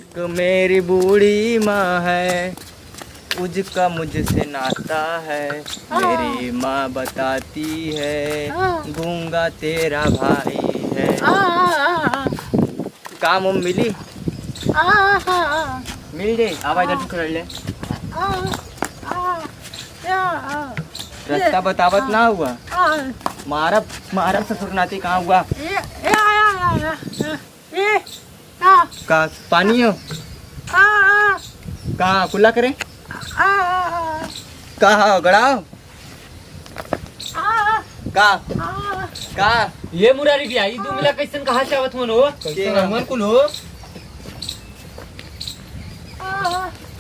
एक मेरी बूढ़ी माँ है, उसका मुझसे नाता है। मेरी माँ बताती है गूंगा तेरा भाई है। काम उम मिली? मिल गई। आवाज इधर कर ले। रास्ता बतावत ना हुआ। मारा मारा ससुर नाती कहाँ हुआ? का पानी हो? कहाँ कुल्ला करे? कहाँ गड़ाओ? का ये मुरारी भी आई दू मिला कैसन कहाँ से आवत मन हो? कैसन मन कुल हो?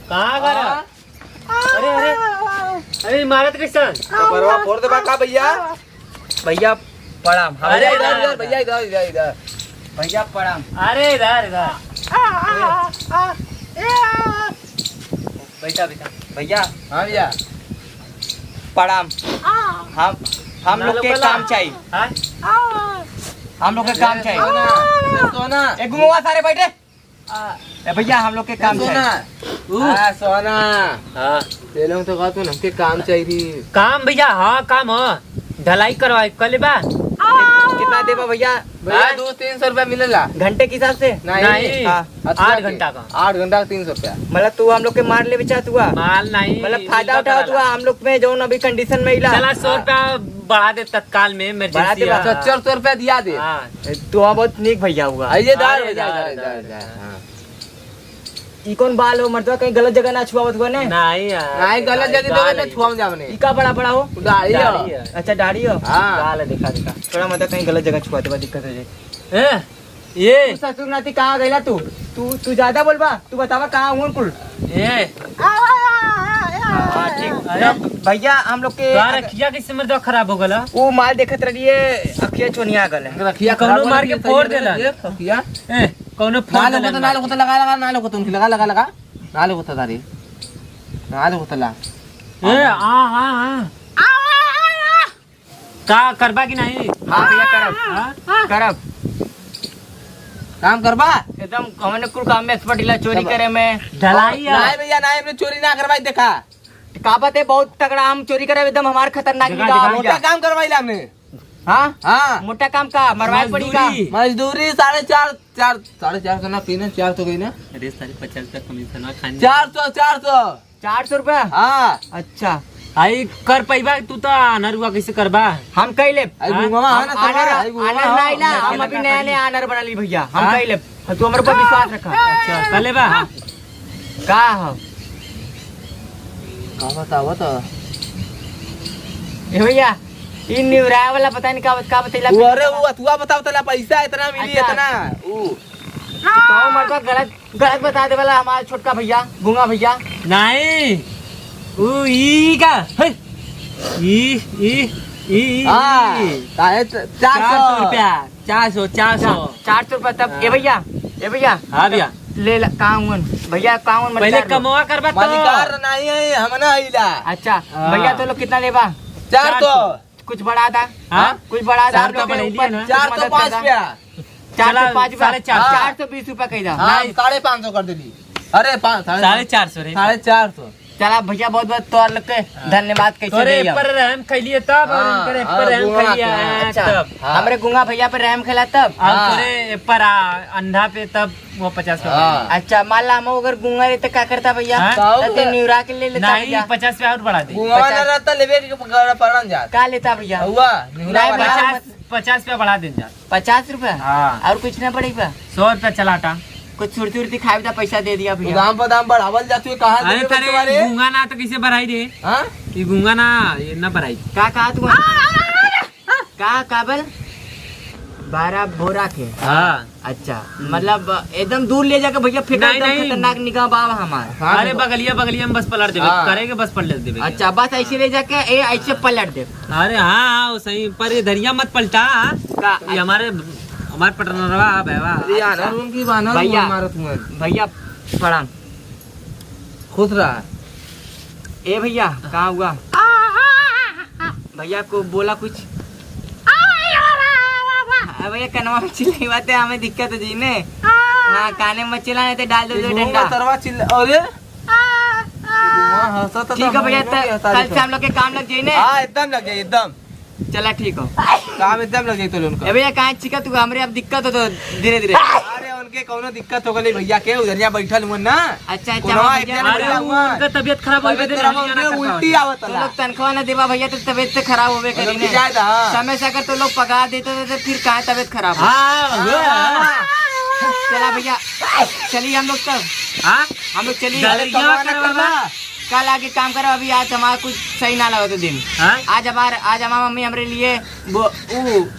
कहाँ गरा? अरे अरे अरे मारत कैसन? परवा फोड़ दे का भैया? भैया प्रणाम। अरे इधर भैया, इधर भैया प्रणाम। अरे इधर इधर बैठा बैठा भैया। हाँ भैया प्रणाम। हम लोग के काम चाहिए। हम लोग के काम चाहिए। सोना एक गुमवा सारे बैठे। ए भैया हम लोग के काम चाहिए। सोना हाँ ये लोग तो कहते हैं हमके काम चाहिए। काम भैया हाँ काम हो ढलाई करवाए कल बा कितना देबा भैया? भैया 200-300 रुपया मिलेला घंटे के हिसाब से? नहीं 8 घंटा का 8 घंटा का 300 रुपया। मतलब तू हम लोग के मार ले बेचा हुआ माल नहीं मतलब फायदा उठा हुआ हम लोग में जो अभी कंडीशन में इला। चला 100 रुपया बढ़ा दे तत्काल में इमरजेंसी 75 रुपया दिया दे। तू बहुत नीक भैया हुआ। ई कौन बाल हो मर्दवा? कहीं गलत जगह ना छुआवत हुआ ने? नहीं गलत जगह तो ना छुआव जावने। ई का बड़ा बड़ा हो? दाढ़ी हो। अच्छा दाढ़ी हो। हां देखा थोड़ा मतलब कहीं गलत जगह छुआते बा दिक्कत हो जाए। ये ससुर नाती कहाँ गईला तू? तू ज्यादा बोलबा। तू बतावा कहाँ हुआ कुल? भैया हम लोग के रखिया कैसे मर्दवा खराब हो गला? वो माल देखत रहिए अखिया चोनिया गल है। रखिया कौनो मार के फोड़ देला। अखिया कौनो फोड़ देला। ना लोग तो लगा तारी ना लोग तो ला। का करबा की नहीं? हां भैया करब काम करबा एकदम। हमने कुल काम में एक्सपर्ट इला चोरी करे में ढलाई नहीं भैया नहीं हमने चोरी ना करवाई। देखा का बात है बहुत तगड़ा हम चोरी करे एकदम हमार खतरनाक मोटा काम करवाइला हमने। हाँ मोटा काम का मरवाई पड़ी का मजदूरी 450 ना पीने 400 गई ना। अरे 50 रुपया कमीशन खाने 400 रुपया। हाँ अच्छा आई कर पैबा तू तो आनर हुआ कैसे करबा? हम कह ले आनर नाइला हम अभी नया नया आनर बना ली भैया। हम कह ले तू हमारे ऊपर विश्वास रखा। अच्छा कर ले बा का हो का बताओ तो ए भैया इन निवराय वाला पता नहीं का बतैला। अरे वो तू बताओ तला पैसा इतना मिली इतना तो मरता गलत बता दे वाला हमारा छोटका भैया गूंगा भैया नहीं ई का है ई हां 400 रुपया 400 रुपया तब। ए भैया हाँ भैया ले काउन भैया काउन पहले कमवा करबा तो मालिकार नहीं है हम ना आइला। अच्छा भैया तो लोग कितना लेबा? 400 कुछ बढ़ा था। हां कुछ बढ़ा था हम लोग के ऊपर 405 रुपया 405 420 रुपया कह दा। नहीं 550 कर देली। अरे 450 रे 450 चला भैया बहुत बहुत तोर लग के धन्यवाद कैसे रे पर रहम खैलिए तब और इनकरे पर रहम खैलिए तब हमरे गुंगा भैया पे रहम खेला तब और तोरे पर अंधा पे तब वो 50 रुपया। अच्छा मान ला हम अगर गुंगा रहते क्या करता भैया? ते निवरा के ले लेता नहीं 50 रुपया और बढ़ा दे। गुंगा ना रहता लेवे के पड़न जा का लेता भैया? हुआ नहीं 50 रुपया बढ़ा दे जा 50 रुपया। हाँ और कुछ ना पड़ेगा 100 रुपया चलाटा कुछ सुरती उर्ती खाए था पैसा दे दिया भैया। दाम पर दाम बढ़ावल जाते कहाँ अरे तेरे गूंगा ना तो कैसे बढ़ाई रे? हाँ ये गूंगा ना ये ना बढ़ाई का कहा तू का काबल 12 बोरा के। हाँ अच्छा मतलब एकदम दूर ले जाकर भैया फेंका नहीं खतरनाक निगाह बाबा हमारा। अरे बगलिया में बस पलट देवे करेंगे बस पलट देवे। अच्छा बस ऐसे ले जाके ऐसे पलट दे। अरे हाँ सही पर ये धरिया मत पलटा। ये हमारे पटनरवा बेवा भैया प्रणाम खुश रहा। ए भैया कहाँ हुआ? भैया को बोला कुछ? भैया कनवा में चिल्लाई बातें हमें दिक्कत है जी ने हाँ काने में चिल्ला नहीं तो डाल दो दो डंडा। तरवा चिल्ला अरे ठीक है भैया कल से हम लोग के काम लग जाए ना। हाँ एकदम लग जाए एकदम। चला ठीक हो काम एकदम लग जाए तो उनका। भैया कहाँ चिका तू हमरे अब दिक्कत हो तो धीरे धीरे। अरे उनके कोनो दिक्कत हो गई भैया के उधरिया बैठल हुआ ना। अच्छा कोनवा अच्छा एक भैया जन अरे उनका तबीयत खराब हो तबीयत खराब हो गई, उल्टी आवत तो लोग तनख्वाह न देवा भैया तो तबीयत से खराब होवे करी ने। समय से अगर तो लोग पगार देते तो फिर कहाँ तबीयत खराब हो। चला भैया चलिए हम लोग तब हम लोग चलिए कल आके काम करो। अभी आज हमारा कुछ सही ना लगा तो दिन। आज हमारा मम्मी हमारे लिए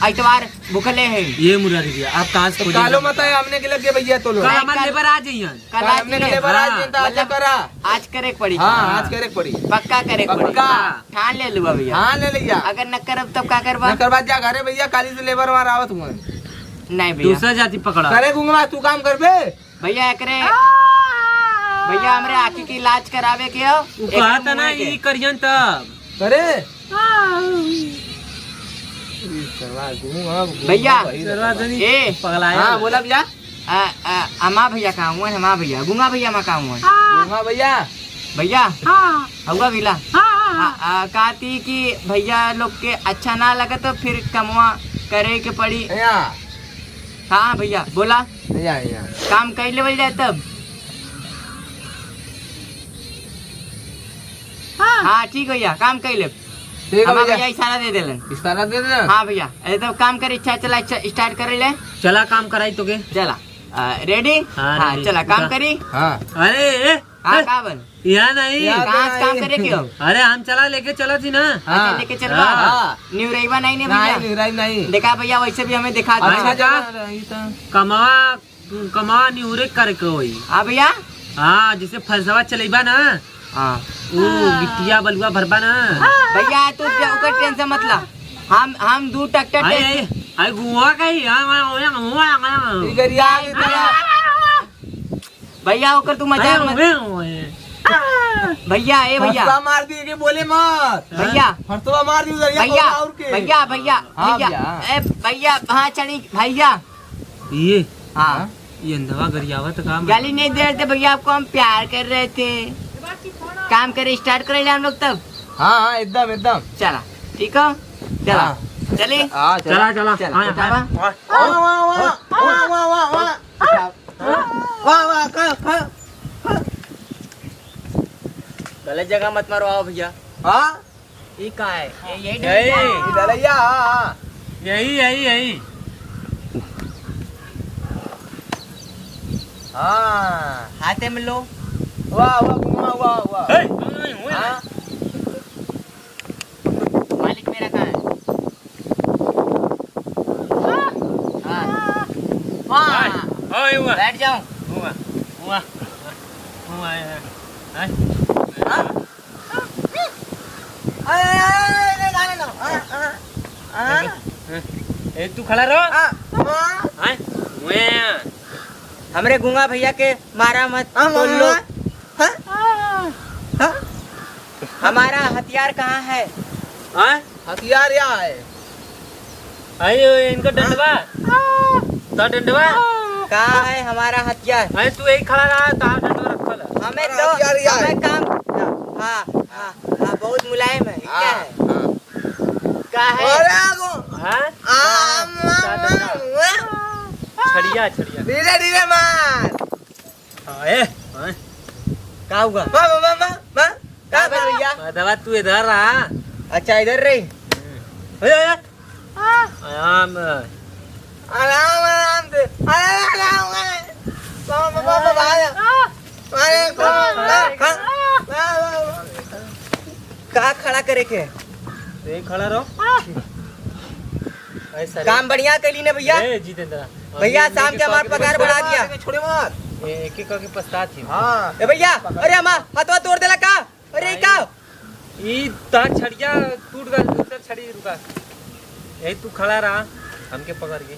इतवार भूखले है। ये मुरारी भैया आप कहाँ से कालो मत है हमने के लग गए भैया तो लोग। कल हमारे लेबर आ जाइए। कल हमने के लेबर आज दिन तो आज करा। आज करे पड़ी। हाँ आज करे पड़ी पक्का करे पड़ी। पक्का ठान ले लूँगा भैया। हाँ ले लिया। अगर न करब तब क्या करवा। करवा जा घरे भैया काली से लेबर मार आवत हुआ। नहीं भैया दूसरा जाति पकड़ा करे गुंगवा तू काम कर बे भैया करे भैया हमरे आँखी की इलाज करावे के हो। कहा था ना ये करियन तब करे भैया ए पगलाया। हाँ बोला भैया। अमा भैया कहाँ हुआ है। हमा भैया गुंगा भैया मैं कहाँ हुआ है। गुंगा भैया भैया हुआ भीला कहती कि भैया लोग के अच्छा ना लगे तो फिर कमवा करे के पड़ी। हाँ भैया बोला काम कर ले जाए तब। हाँ ठीक भैया काम कर ले। भैया इशारा दे देलन। इशारा दे देना। हाँ भैया तो काम कर इच्छा चला स्टार्ट करे ले। चला काम कराई तो के चला रेडी। हाँ चला काम करी। हाँ अरे हाँ का बन यहाँ नहीं कहाँ से काम करे क्यों। अरे हम चला लेके चला थी ना। अच्छा लेके चलवा। न्यू रहीबा नहीं ने भैया नहीं देखा भैया वैसे भी हमें दिखा कमा निहुरे करे के होई। हाँ भैया हाँ जिसे फलसवा चलेबा ना हाँ वो गिट्टिया बलुआ भरबा ना भैया तो ओकर टेंशन मत ला। हम दू ट्रैक्टर आई गुआ का ही भैया ओकर तू मजाक मत भैया। ए भैया मार दिए के बोले मत भैया फरतवा मार दी उधर भैया भैया भैया भैया ए भैया हाँ चढ़ी भैया ये हाँ ये अंधवा गरियावत काम गाली नहीं दे रहे थे भैया आपको हम प्यार कर रहे थे। काम करे स्टार्ट कर ले हम लोग तब। हाँ हाँ एकदम एकदम चला ठीक हो चला चलिए चला चला गलत जगह मत मारो आओ भैया। हाँ ये कहाँ है यही यही यही हाँ हाथे में लो। वाह वाह वाह वाह मालिक मेरा कहाँ है। हाँ बैठ जाऊं। तू खड़ा रहो। हमरे गुंगा भैया के मारा मत बोल लो। हमारा हथियार कहाँ है। हथियार यहाँ है। इनका डंडवा तो डंडवा कहाँ है हमारा हथियार। तू यही खड़ा रहा कहाँ डंडवा रखल है। हमें तो हमें काम हाँ हाँ हाँ बहुत मुलायम है। क्या है क्या है छड़िया छड़िया धीरे धीरे मार। क्या हुआ भैया। दवा तू इधर रहा। अच्छा इधर रही। आराम आराम आराम से कहाँ खड़ा करे के खड़ा रहो। काम बढ़िया करी ने भैया। जितेंद्र भैया शाम के हमारा पगार बढ़ा दिया। छोड़े मत एक एक करके पछता थी। हाँ ए भैया अरे हमारा हथवा तोड़ देला का। अरे का ई ता छड़िया टूट गया दूसरा छड़ी रुका। यही तू खड़ा रहा हमके पकड़ के।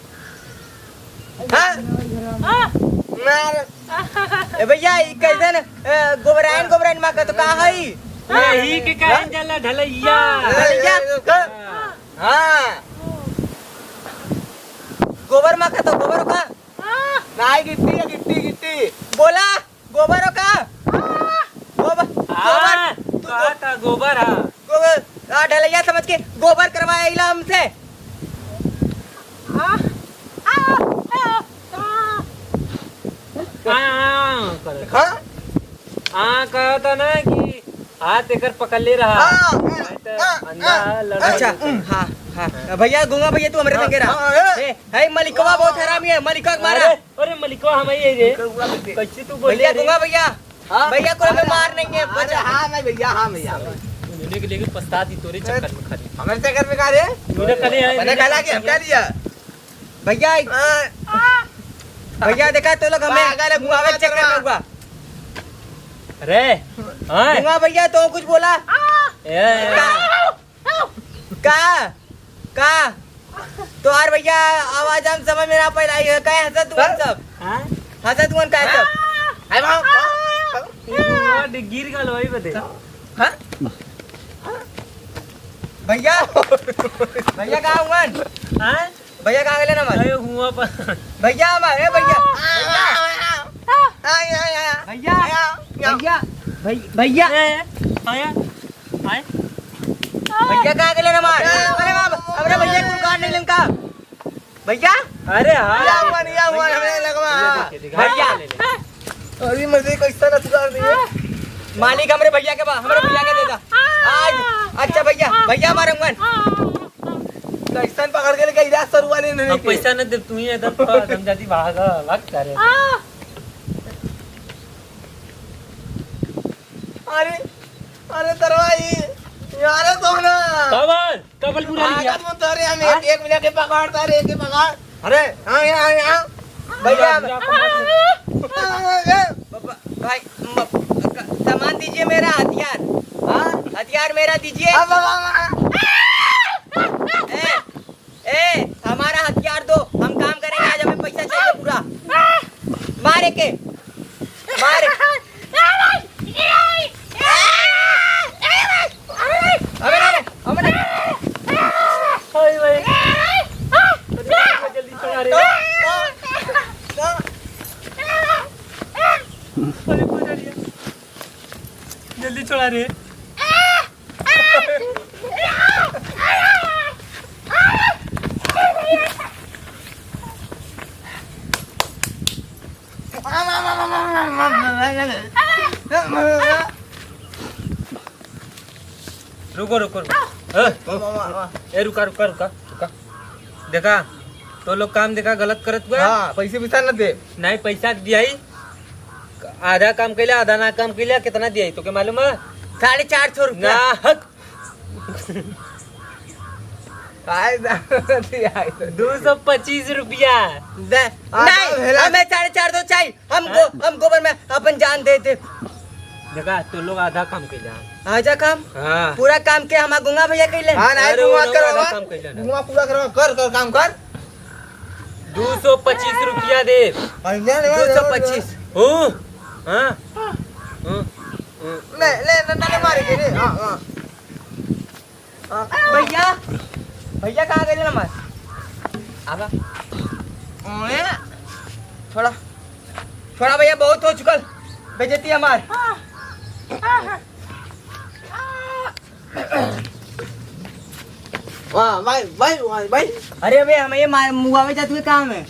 ए भैया ई कैसन गोबराइन मां का तो कहाँ है। यही के कहन जाला ढलैया। हाँ गोबर माँ का तो गोबर का नहीं गिट्टी है गिट्टी गिट्टी। बोला गोबर हो का गोबर हाँ, कहा था गोबर। हाँ गोबर ढलैया समझ के गोबर करवाया इला हमसे। हाँ कहा था ना कि हाथ एकर पकड़ ले रहा। अच्छा हाँ हाँ भैया गुंगा भैया तू हमारे संगे रहा। है मलिकवा बहुत हरामी है, मलिका को मारा। अरे मलिकवा हम ही रे कैसे तू बोल भैया गुंगा भैया भैया को हमें मार नहीं है। अच्छा हाँ मैं भैया हाँ भैया लेकिन पछता दी तोरे चक्कर में खड़ी। हमारे चक्कर में का रे तूने कल मैंने कहा कि हम क्या लिया भैया भैया देखा तो लोग हमें अगर गुंगा के चक्कर में हुआ। अरे हाँ गुंगा भैया तो कुछ बोला का तो यार भैया आवाज हम समझ में ना पहला है का हंसा तू सब हंसा तू का सब गिर गल वही बते। भैया भैया कहाँ हुआ भैया कहाँ गए ना अरे हुआ पर भैया हमारे भैया भैया भैया भैया भैया कहाँ गए ना मार। अरे अरे भैया को काट नहीं लंका भैया। अरे हाँ भैया अरे मुझे कैसा ना सुधार दिए मालिक हमारे भैया के हमारे भैया के देता आज। अच्छा भैया भैया मारूंगा कैसा पकड़ के लेके इधर सर वाले ने पैसा न दे तू ही इधर हम जाती भाग करे। अरे अरे तरवाई यार तो ना कबल पूरा लिया अरे हम एक मिनट के पकड़ता रे के पकड़। अरे हां हां भैया भाई सामान दीजिए मेरा हथियार। हथियार मेरा दीजिए। ए हमारा हथियार दो हम काम करेंगे आज हमें पैसा चाहिए पूरा। मारे के मारे जल्दी छोड़ा रे जल्दी छोड़ा रे। रुको रुको ए रुका रुका रुका रुका देखा तो लोग काम देखा गलत करत हुआ। हां पैसे बिसा न दे नहीं पैसा दिया ही आधा काम कैला आधा ना काम कैला कितना दिया ही तो क्या मालूम है 450 रुपया। काय 225 रुपया नहीं हमें 450 तो चाहिए। हम गोबर में अपन जान देते। देखा तो लोग आधा काम कैला आजा काम हाँ पूरा काम के हमारा गुंगा भैया कैले। हां नहीं तू मत आधा कर काम कैला गुंगा पूरा कर कर काम कर 225 रुपया दे 225 हो हाँ ले ले न मारे के रे हां हां भैया भैया कहाँ गए ना मार आगा ओए छोड़ा छोड़ा भैया बहुत हो चुकल बेइज्जती हमार। वाह भाई भाई भाई अरे अबे हमें ये मुआ में जाते हुए काम है।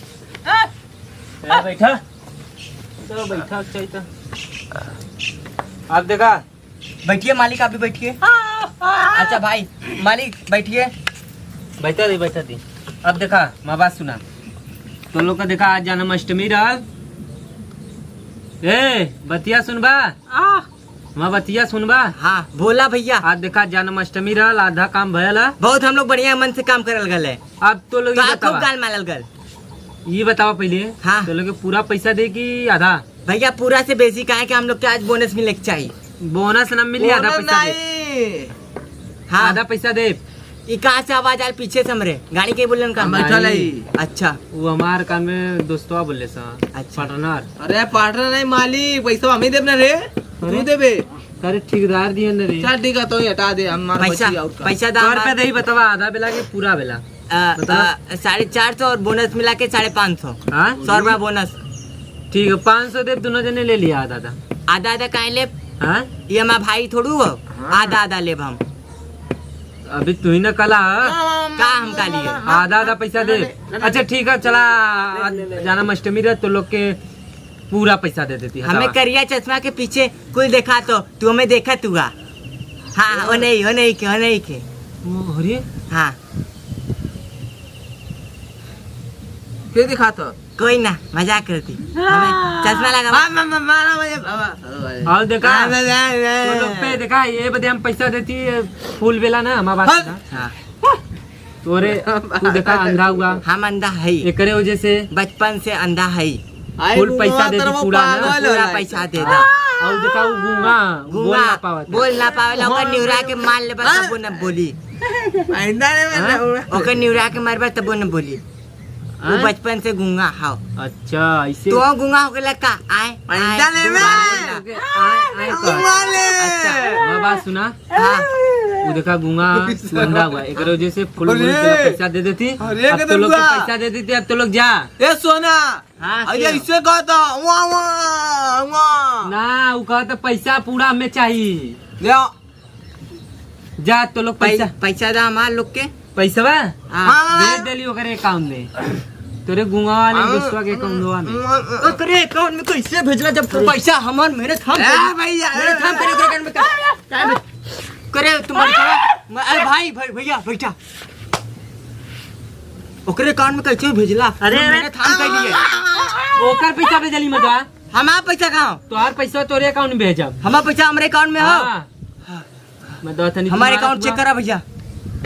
बैठा तो बैठा चाहिए तो आप देखा बैठिए मालिक आप भी बैठिए। अच्छा भाई मालिक बैठिए। बैठा दी अब देखा माँ बात सुना तो लोग का देखा आज जन्माष्टमी रहा ए बतिया सुनबा माँ बतिया सुनबा। हाँ बोला भैया। आज देखा जन्माष्टमी रहल आधा काम भयल है। बहुत हम लोग बढ़िया मन से काम करल गल है। अब तो लोग खूब गाल मालल गल। ये बताओ पहले हाँ तो लोग पूरा पैसा दे कि आधा। भैया पूरा से बेसी का है कि हम लोग के आज बोनस मिले चाहिए। बोनस न मिली आधा पैसा दे। हाँ आधा पैसा दे। ये कहाँ से आवाज आल पीछे से हमरे गाड़ी के बोलन का बैठल है। अच्छा वो हमार काम में दोस्तवा बोले सा अच्छा पार्टनर। अरे पार्टनर नहीं मालिक पैसा हमें देना रे तू देबे। अरे ठेकेदार दिए न रे। चल ठीक है तो ही हटा दे हम पैसा पैसा 100 रुपया दे बतावा आधा बेला के पूरा बेला 450 और बोनस मिला के 550। हाँ 100 रुपया बोनस ठीक है 500 दे, दोनों जने ले लिया आधा आधा। आधा आधा काहे ले? हाँ ये हमारा भाई थोड़ू हो, आधा आधा ले हम। अभी तू ही ना कला का हम का लिए? आधा आधा पैसा दे। अच्छा ठीक है चला, जाना अष्टमी रह तो लोग के पूरा पैसा दे देती। हमें करिया चश्मा के पीछे कुल देखा तो तू हमें देखा तू। हाँ वो नहीं के अरे हाँ क्यों दिखा तो? कोई ना मजाक करती। हमें चश्मा लगा और देखा तो लोग पे देखा ये बदे हम पैसा देती फूल बेला ना हमारा बात ना। हाँ तोरे तू देखा अंधा हुआ, हम अंधा है, एकरे वजह से बचपन से अंधा है। फुल पैसा देती पूरा ना, पूरा पैसा दे दा। और देखा वो गूंगा बोल ना पावत, बोल ना पावे ओकर निउरा के मार लेबा तब वो न बोली। ओकर निउरा के मारबा तब वो न बोली। वो बचपन से गूंगा हाउ। अच्छा ऐसे तो गूंगा हो गया का आए अच्छा बात सुना। हाँ वो देखा गूंगा अंधा हुआ, एक वजह से फुल पैसा दे देती। अब तो लोग पैसा दे देती, अब तो लोग जा। ए सोना हाँ अरे इससे कहता ना वो कहा तो पैसा पूरा हमें चाहिए। ले जा तो लोग पैसा पैसा दा हमार लोग के पैसा बा हाँ। भेज देली ओकरे अकाउंट में, तेरे गुंगा वाले दूसरा के अकाउंट में। ओकरे अकाउंट में कैसे भेजला जब पैसा हमार मेरे थाम भैया मेरे थाम करे ओकरे अकाउंट में का करे तुम्हारे का। अरे भाई भैया बैठा, ओकरे अकाउंट में कैसे भेजला? अरे मेरे थाम कर लिए ओकर पैसा भेजली मजा। हमारा पैसा कहाँ? तोहार पैसा तोरे अकाउंट में भेजब। हमारा पैसा हमारे अकाउंट में हो। हाँ। मैं दो तनी हमारे अकाउंट चेक करा भैया,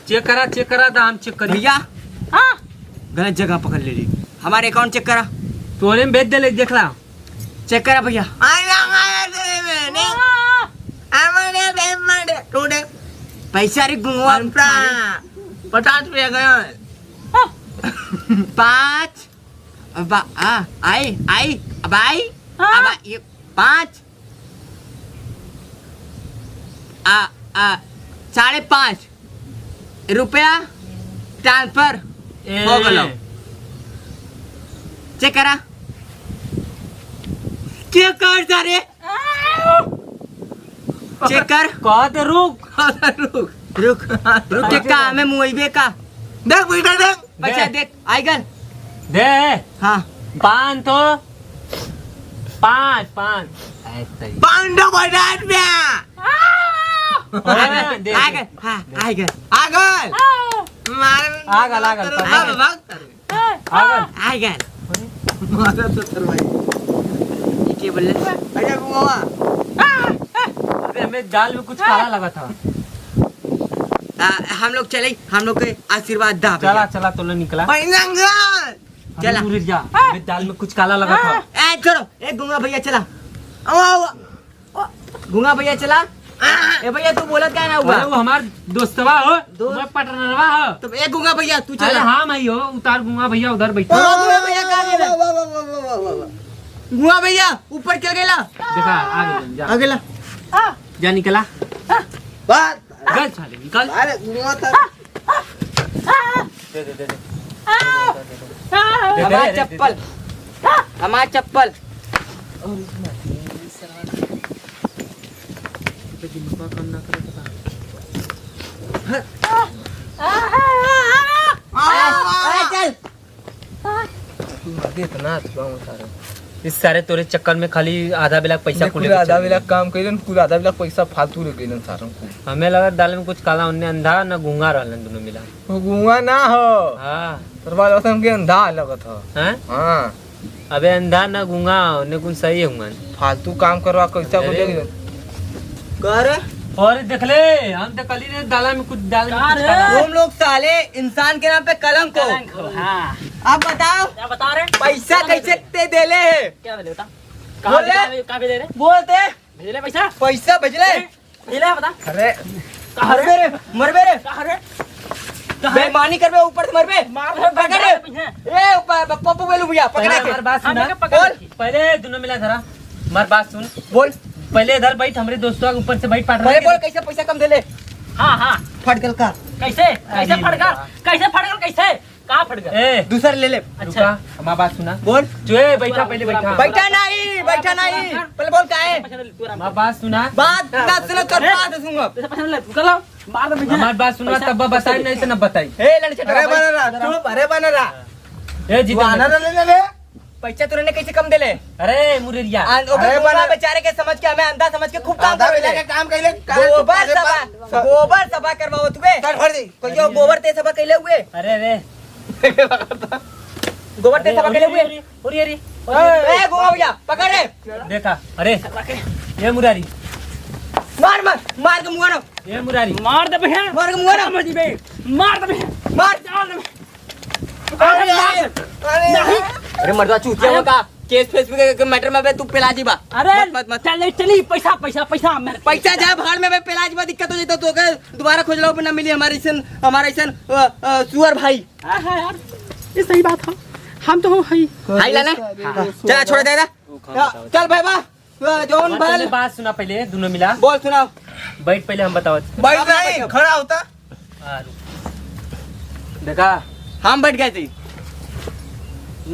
चेक करा तो हम चेक करी। भैया गलत जगह पकड़ ले रही। हमारे अकाउंट चेक करा, तोरे में भेज दे देख ला, चेक करा भैया। पैसा रे गुंगवा 50 रुपया गया 5 आई अब ये 5 5.5 रुपया ट्रांसफर हो गलो। चेक करा, चेक कर सारे, चेक कर। कहा तो रुक रुक के का हमें मुइबे का देख बेटा देख पैसा देख आई गल दे। हाँ 5 तो 5 550 रुपया आई गल क्या बोल हमें जाल में कुछ काला लगा था। हम लोग चले, हम लोग के आशीर्वाद दा। चला तो निकला चला दूर जा, हमें जाल में कुछ काला लगा था। छोड़ो एक गुंगा भैया चला, गुंगा भैया चला। ए भैया तू बोलत क्या ना हुआ? वो हमार दोस्तवा हो, मैं पटनरवा हो। तो एक गुंगा भैया तू अरे चला। हाँ मैं हो, उतार गुंगा भैया उधर बैठो। गुंगा भैया कहाँ गेला? गुंगा भैया ऊपर चल गेला। देखा आगे जा, अगला जा निकला। बात गल छाले निकल। अरे गुंगा था दे हमारा चप्पल, हमारा चप्पल। चल इस सारे तोरे चक्कर में खाली आधा बेला पैसा पूरे आधा बेला काम कइलन, पूरा आधा बेला पैसा फालतू रे गइलन सारन को। हमें लगा दाल में कुछ काला, उन्ने अंधा ना गूंगा रहलन दोनों मिला। गुंगा ना हो हाँ तरवा लसन के अंधा लगत हो। हैं हां अबे अंधा ना गूंगा उन्ने कुछ सही होंगे। फालतू काम करवा कैसा को अरे। दे कर और देख ले हम तो कल ही ने दाला में कुछ डाल में कुछ काला। तुम लोग साले इंसान के नाम पे कलंक हो। हाँ आप बताओ क्या बता रहे? पैसा कैसे ते देले है? क्या भेजे बता? बोले? कहाँ भेजे रे? बोलते भेजे पैसा? पैसा भेजले। भेजे बता? अरे मरबे रे मरबे रे कहाँ रे? बेईमानी करबे ऊपर से मरबे। मार पकड़ ए पप्पू बेलू भैया पकड़ा पहले के हमारी बात सुन, हमें क्या पकड़ रखी? पहले दोनों मिला धरा हमारी बात सुन। बोल पहले इधर बैठ, हमारे दोस्तों के ऊपर से बैठ पाट पहले बोल कैसे पैसा कम देले? हाँ हाँ फट गल का कैसे कैसे फटकर कैसे कहाँ फट गया ए दूसरा ले ले। रुका हमारी बात सुना बोल। जो है बैठा पहले बैठा बैठा नहीं पहले बोल क्या है हमारी बात सुना बात ना सुनो तो बात सुनूंगा। पैसा पैसा ले निकल आओ मार दे हमारी बात सुना तब बताई नहीं तो न बताई ए लड़के अरे बना रहा चुप अरे बना रहा ए जीता आना ले ले पैसा तूने कैसे कम दे ले अरे मुरेरिया अरे बना बेचारे के समझ के हमें अंधा समझ के खूब काम आधा कर मिला के काम कैले गोबर सभा करवाओ तुबे कर भर दी कोई गोबर ते सभा कैले हुए अरे अरे गोबर ते सभा कैले हुए अरे अरे ए गोवा भैया पकड़ रे देखा अरे ये मुरारी मार मार मार के मुंह ना ये मुरारी मार दे भैया मार के मुंह ना मजी बे मार दे भैया मार अरे मर्दा चूतिया हुआ का केस फेस मैटर में तू पिलाजी बा अरे मत मत चल चली पैसा पैसा पैसा मेरे पैसा जाए भाड़ में पिलाजी बा दिक्कत हो जाता तो के दोबारा खोज लो ना मिली हमारा ऐसा सुअर भाई हाँ यार ये सही बात है हम तो हई हाई लाना चला छोड़ दे चल भाई बा जोन पहले भाई बात सुना पहले दोनों मिला बोल सुनाओ बैठ पहले हम बताओ बैठ नहीं खड़ा होता देखा हम बैठ गए थे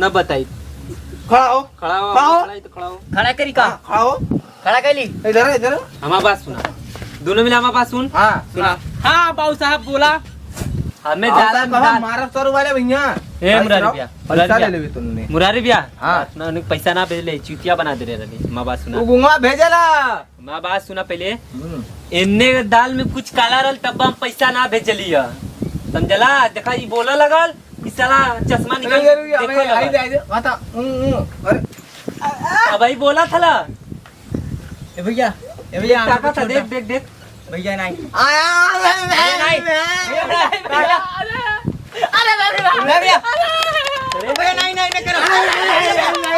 न बताई खड़ा हो खड़ा हो खड़ा हो। खड़ा हो खड़ा करी का खड़ा हो खड़ा कैली इधर इधर हमारी बात सुना दोनों मिला हमारी बात सुन हाँ सुना हाँ बाबू साहब बोला हमें ज्यादा महाराष्ट्र वाले भैया ए मुरारी भैया पैसा ले ले तुमने मुरारी भैया हाँ। पैसा ना भेज ले चुतिया बना दे रहे हमारी बात सुना तू गुंगा भेजला हमारी बात सुना पहले इन्ने दाल में कुछ काला रल तब हम पैसा ना भेजलिया समझला देखा ये बोला लगल कि साला चश्मा निकाल देखो लगल। अब भाई बोला था ला ए भैया ताका था देख देख देख भैया नहीं नहीं अरे भैया नहीं नहीं करो